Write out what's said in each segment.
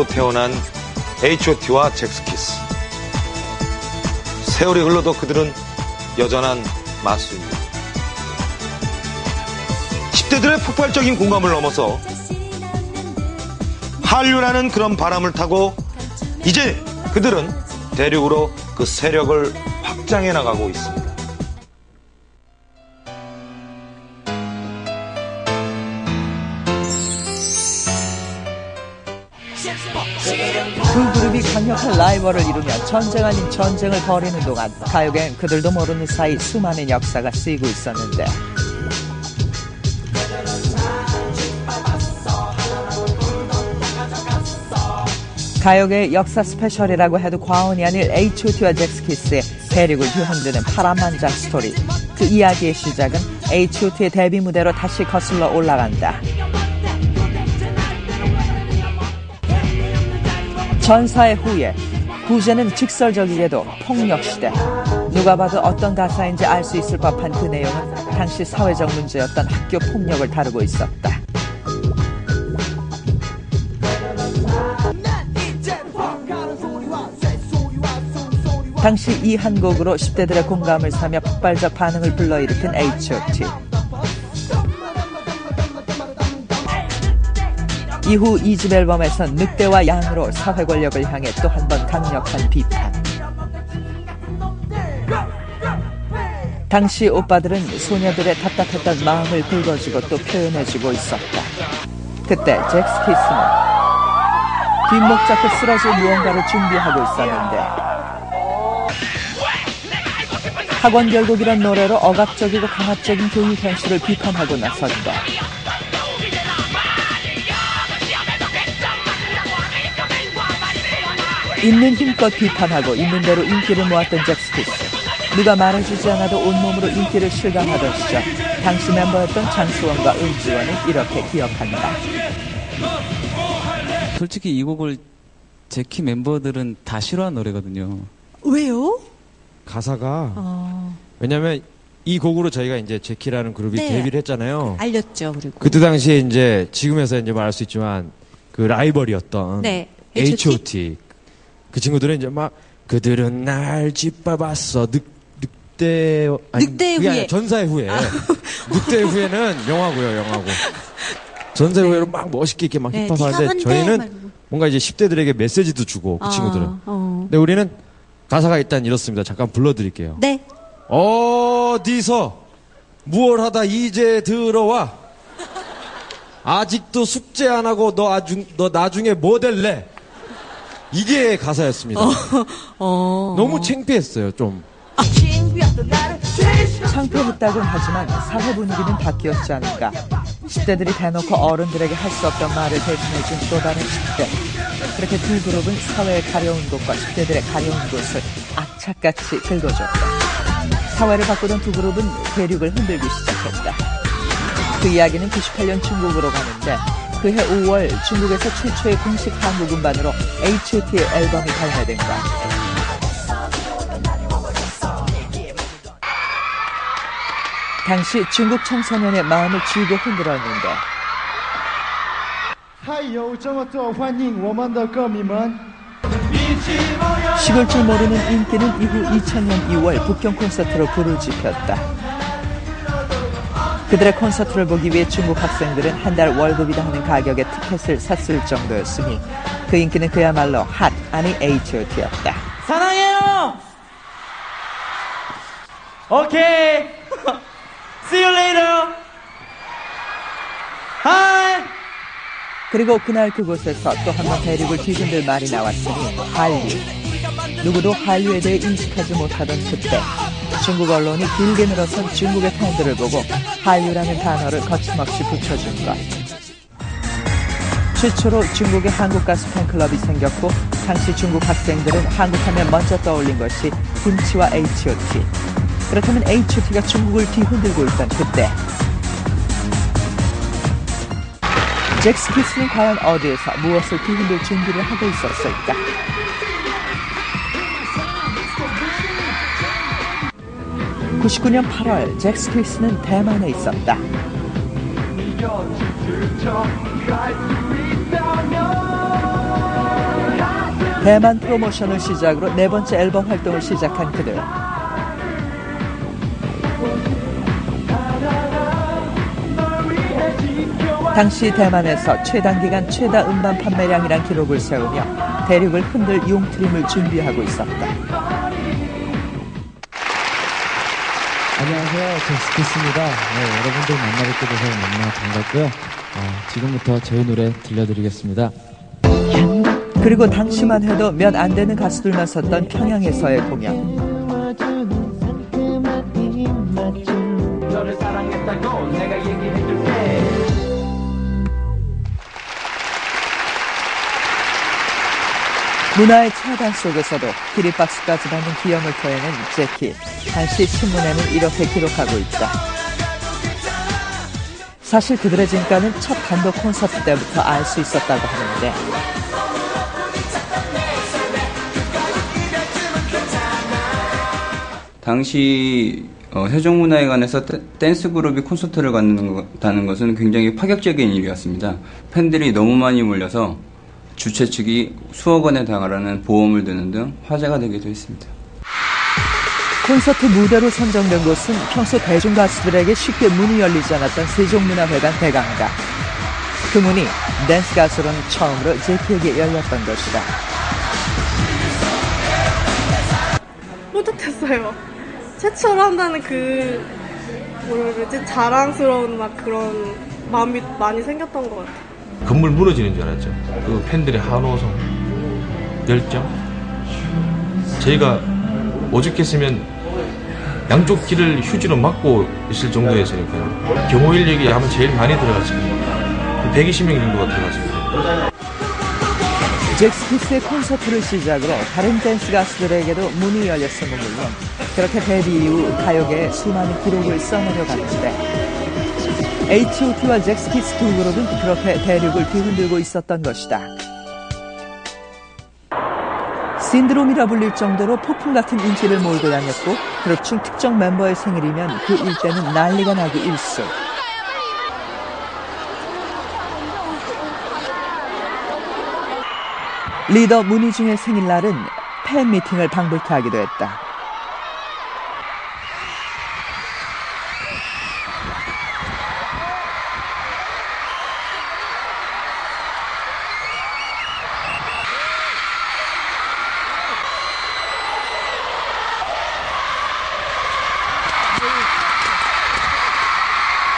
태어난 H.O.T와 잭스키스. 세월이 흘러도 그들은 여전한 마수입니다. 10대들의 폭발적인 공감을 넘어서 한류라는 그런 바람을 타고 이제 그들은 대륙으로 그 세력을 확장해 나가고 있습니다. 두 그룹이 강력한 라이벌을 이루며 전쟁 아닌 전쟁을 벌이는 동안 가요계엔 그들도 모르는 사이 수많은 역사가 쓰이고 있었는데, 가요계의 역사 스페셜이라고 해도 과언이 아닐 H.O.T와 잭스키스의 대륙을 뒤흔드는 파란만장 스토리. 그 이야기의 시작은 H.O.T의 데뷔 무대로 다시 거슬러 올라간다. 전사의 후예, 부제는 직설적이게도 폭력시대. 누가 봐도 어떤 가사인지 알 수 있을 법한 그 내용은 당시 사회적 문제였던 학교 폭력을 다루고 있었다. 당시 이 한 곡으로 10대들의 공감을 사며 폭발적 반응을 불러일으킨 H.O.T. 이후 2집 앨범에선 늑대와 양으로 사회 권력을 향해 또 한 번 강력한 비판. 당시 오빠들은 소녀들의 답답했던 마음을 긁어주고 또 표현해주고 있었다. 그때 잭스키스는 뒷목 잡고 쓰러질 무언가를 준비하고 있었는데, 학원 결국이란 노래로 억압적이고 강압적인 교육 현실을 비판하고 나섰다. 있는 힘껏 비판하고 있는 대로 인기를 모았던 잭스키스. 누가 말해주지 않아도 온몸으로 인기를 실감하던 시절, 당시 멤버였던 장수원과 은지원은 이렇게 기억한다. 솔직히 이 곡을 제키 멤버들은 다 싫어하는 노래거든요. 왜요? 가사가 왜냐면 이 곡으로 저희가 이제 제키라는 그룹이 데뷔를 했잖아요. 알렸죠. 그리고 그때 당시에 이제 지금에서 이제 말할 수 있지만 그 라이벌이었던 H.O.T. 그 친구들은 이제 막 그들은 날 짓밟았어. 늑대의 후예. 전사의 후예. 늑대의 후예는 영화고요, 영화고. 전사의 후예로 막 멋있게 이렇게 막 힙합하는데 저희는 뭔가 이제 10대들에게 메시지도 주고 그 친구들은. 근데 우리는 가사가 일단 이렇습니다. 잠깐 불러드릴게요. 네. 어디서 무얼 하다 이제 들어와. 아직도 숙제 안 하고 너 나중에 뭐 될래? 이게 가사였습니다. 너무 창피했어요, 좀. 창피했다곤 하지만 사회 분위기는 바뀌었지 않을까. 10대들이 대놓고 어른들에게 할 수 없던 말을 대신해준 또 다른 10대. 그렇게 두 그룹은 사회의 가려운 곳과 10대들의 가려운 곳을 악착같이 긁어줬다. 사회를 바꾸던 두 그룹은 대륙을 흔들기 시작했다. 그 이야기는 98년 중국으로 가는데, 그해 5월 중국에서 최초의 공식 한국 음반으로 H.O.T의 앨범이 발매된 것. 당시 중국 청소년의 마음을 쥐고 흔들었는데, 식을 줄 모르는 인기는 이후 2000년 2월 북경 콘서트로 불을 지폈다. 그들의 콘서트를 보기 위해 중국 학생들은 한 달 월급이다 하는 가격의 티켓을 샀을 정도였으니 그 인기는 그야말로 핫 아니 H.O.T였다. 사랑해요. 오케이. See you later. Hi. 그리고 그날 그곳에서 또 한 번 대륙을 뒤흔들 말이 나왔으니 한류. 누구도 한류에 대해 인식하지 못하던 그때 중국 언론이 길게 늘어선 중국의 팬들을 보고 한류라는 단어를 거침없이 붙여준 것. 최초로 중국의 한국 가수 팬클럽이 생겼고, 당시 중국 학생들은 한국하면 먼저 떠올린 것이 김치와 H.O.T. 그렇다면 H.O.T가 중국을 뒤흔들고 있던 그때, 잭스키스는 과연 어디에서 무엇을 뒤흔들 준비를 하고 있었을까? 99년 8월 잭스키스는 대만에 있었다. 대만 프로모션을 시작으로 4번째 앨범 활동을 시작한 그들. 당시 대만에서 최단기간 최다 음반 판매량이란 기록을 세우며 대륙을 흔들 용트림을 준비하고 있었다. 안녕하세요. 잭스키스입니다. 네, 여러분들 만나뵙게 돼서 너무나 반갑고요. 지금부터 제 노래 들려드리겠습니다. 그리고 당시만 해도 몇 안 되는 가수들만 섰던 평양에서의 공연. 문화의 차단 속에서도 기립박수까지 받는 기염을 토해낸 재키. 당시 신문에는 이렇게 기록하고 있다. 사실 그들의 진가는 첫 단독 콘서트 때부터 알 수 있었다고 하는데, 당시 세종문화회관에서 댄스 그룹이 콘서트를 갖는다는 것은 굉장히 파격적인 일이었습니다. 팬들이 너무 많이 몰려서 주최 측이 수억 원에 달하는 보험을 드는 등 화제가 되기도 했습니다. 콘서트 무대로 선정된 곳은 평소 대중 가수들에게 쉽게 문이 열리지 않았던 세종문화회관 대강당. 그 문이 댄스 가수로는 처음으로 재키에게 열렸던 것이다. 뿌듯했어요. 최초로 한다는 그 뭐라 그러지? 자랑스러운 막 그런 마음이 많이 생겼던 것 같아요. 건물 무너지는 줄 알았죠. 그 팬들의 한호성, 열정. 저희가 오죽했으면 양쪽 길을 휴지로 막고 있을 정도였으니까요. 경호 인력이 아마 제일 많이 들어갔습니다. 120명 정도가 들어갔습니다. 잭스키스의 콘서트를 시작으로 다른 댄스 가수들에게도 문이 열렸음은 물론 그렇게 데뷔 이후 가요계에 수많은 기록을 써내려갔는데, H.O.T와 잭스키스 두 그룹은 그렇게 대륙을 뒤흔들고 있었던 것이다. 신드롬이라 불릴 정도로 폭풍 같은 인기를 몰고 다녔고, 그룹 중 특정 멤버의 생일이면 그 일대는 난리가 나기 일쑤. 리더 문희중의 생일날은 팬 미팅을 방불케 하기도 했다.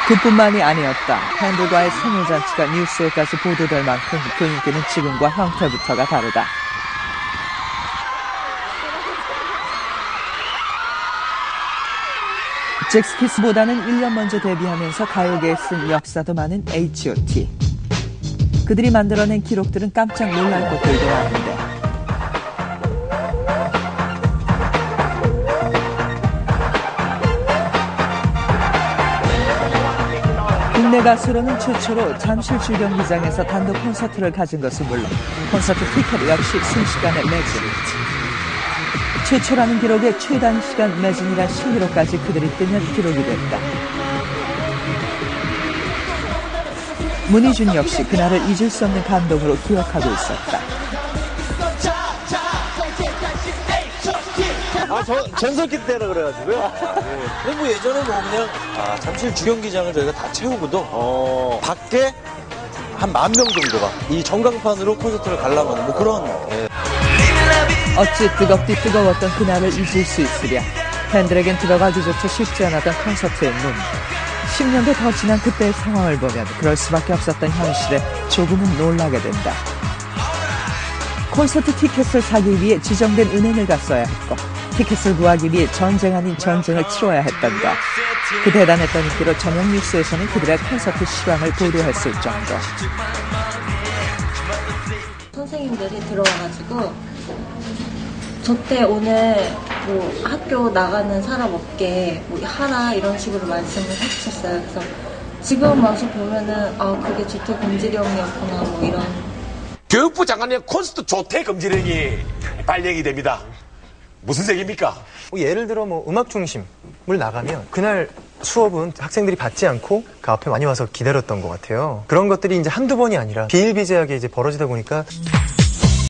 그뿐만이 아니었다. 팬들과의 생일잔치가 뉴스에까지 보도될 만큼 그 인기는 지금과 형태부터가 다르다. 잭스키스보다는 1년 먼저 데뷔하면서 가요계에 쓴 역사도 많은 H.O.T. 그들이 만들어낸 기록들은 깜짝 놀랄 것들도 많은데, 국내 가수로는 최초로 잠실 주경기장에서 단독 콘서트를 가진 것은 물론 콘서트 티켓 역시 순식간에 매진. 최초라는 기록에 최단시간 매진이란 신기록까지 그들이 뜨면 기록이 됐다. 문희준 역시 그날을 잊을 수 없는 감동으로 기억하고 있었다. 전설기 때라 그래가지고요. 근데 뭐 예전에 뭐 그냥 잠실 주경기장을 저희가 다 채우고도 밖에 한 10,000명 정도가 이 전광판으로 콘서트를 관람하는 뭐 그런. 어찌 뜨겁디 뜨거웠던 그날을 잊을 수 있으랴. 팬들에겐 들어가기조차 쉽지 않았던 콘서트의 문. 10년도 더 지난 그때의 상황을 보면 그럴 수밖에 없었던 현실에 조금은 놀라게 된다. 콘서트 티켓을 사기 위해 지정된 은행을 갔어야 했고, 티켓을 구하기 위해 전쟁 아닌 전쟁을 치러야 했던 것. 그 대단했던 인기로 저녁 뉴스에서는 그들의 콘서트 실황을 보도했을 정도. 선생님들이 들어와가지고 저때 오늘 뭐 학교 나가는 사람 없게 뭐 하라 이런 식으로 말씀을 해주셨어요. 그래서 지금 와서 보면은 그게 조퇴 금지령이었구나 뭐 이런. 교육부 장관의 콘서트 조퇴 금지령이 발령이 됩니다. 무슨 얘기입니까? 예를 들어 뭐 음악 중심을 나가면 그날 수업은 학생들이 받지 않고 그 앞에 많이 와서 기다렸던 것 같아요. 그런 것들이 이제 한두 번이 아니라 비일비재하게 이제 벌어지다 보니까